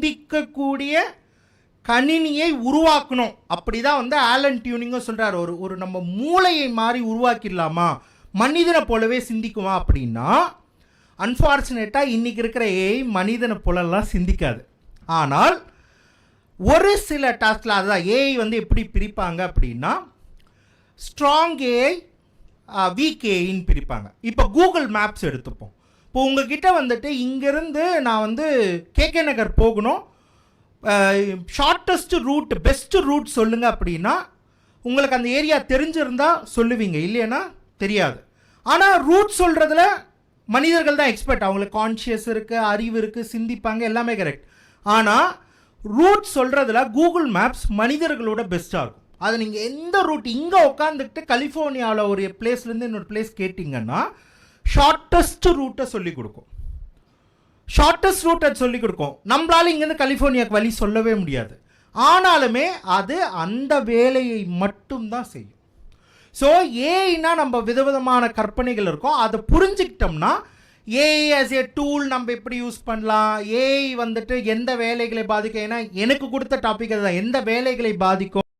சிந்திக்கக்கூடிய கணினியை உருவாக்கணும். அப்படிதான் வந்து ஆலன் டியூரிங்கும் சொல்றாரு. ஒரு நம்ம மூளையை மாதிரி உருவாக்கிடலாமா, மனிதனை போலவே சிந்திக்குமா அப்படின்னா, அன்ஃபார்ச்சுனேட்டாக இன்றைக்கி இருக்கிற ஏஐ மனிதனை போலலாம் சிந்திக்காது. ஆனால் ஒரு சில டாஸ்கில் அதுதான் ஏஐ வந்து எப்படி பிரிப்பாங்க அப்படின்னா, ஸ்ட்ராங் ஏஐ, வீக் ஏஐன்னு பிரிப்பாங்க. இப்போ கூகுள் மேப்ஸ் எடுத்துப்போம். இப்போ உங்ககிட்ட வந்துட்டு இங்கேருந்து நான் வந்து கேகே நகர் போகணும், ஷார்ட்டஸ்ட் ரூட், பெஸ்ட் ரூட் சொல்லுங்கள் அப்படின்னா உங்களுக்கு அந்த ஏரியா தெரிஞ்சிருந்தால் சொல்லுவீங்க, இல்லைன்னா தெரியாது. ஆனால் ரூட் சொல்கிறதுல மனிதர்கள் தான் எக்ஸ்பர்ட். அவங்களுக்கு கான்ஷியஸ் இருக்குது, அறிவு இருக்குது, சிந்திப்பாங்க, எல்லாமே கரெக்ட். ஆனால் ரூட் சொல்கிறதுல கூகுள் மேப்ஸ் மனிதர்களோட பெஸ்ட்டாக இருக்கும். அது நீங்கள் எந்த ரூட் இங்கே உட்காந்துக்கிட்டு கலிஃபோர்னியாவில் ஒரு பிளேஸ்லேருந்து இன்னொரு பிளேஸ் கேட்டிங்கன்னா ஷார்ட்டஸ்ட் ரூட்டை சொல்லிக் கொடுக்கும். ஷார்ட்டஸ்ட் ரூட்டை சொல்லிக் கொடுக்கும். நம்மளால இங்கேருந்து கலிஃபோர்னியாவுக்கு வழி சொல்லவே முடியாது. ஆனாலுமே அது அந்த வேலையை மட்டும்தான் செய்யும். ஸோ ஏஐனா நம்ம விதவிதமான கற்பனைகள் இருக்கும். அதை புரிஞ்சுக்கிட்டோம்னா ஏஐ ஆஸ் ஏ டூல் நம்ம எப்படி யூஸ் பண்ணலாம், ஏஐ வந்துட்டு எந்த வேலைகளை பாதிக்கும். ஏன்னா எனக்கு கொடுத்த டாபிக் அதுதான், எந்த வேலைகளை பாதிக்கும்.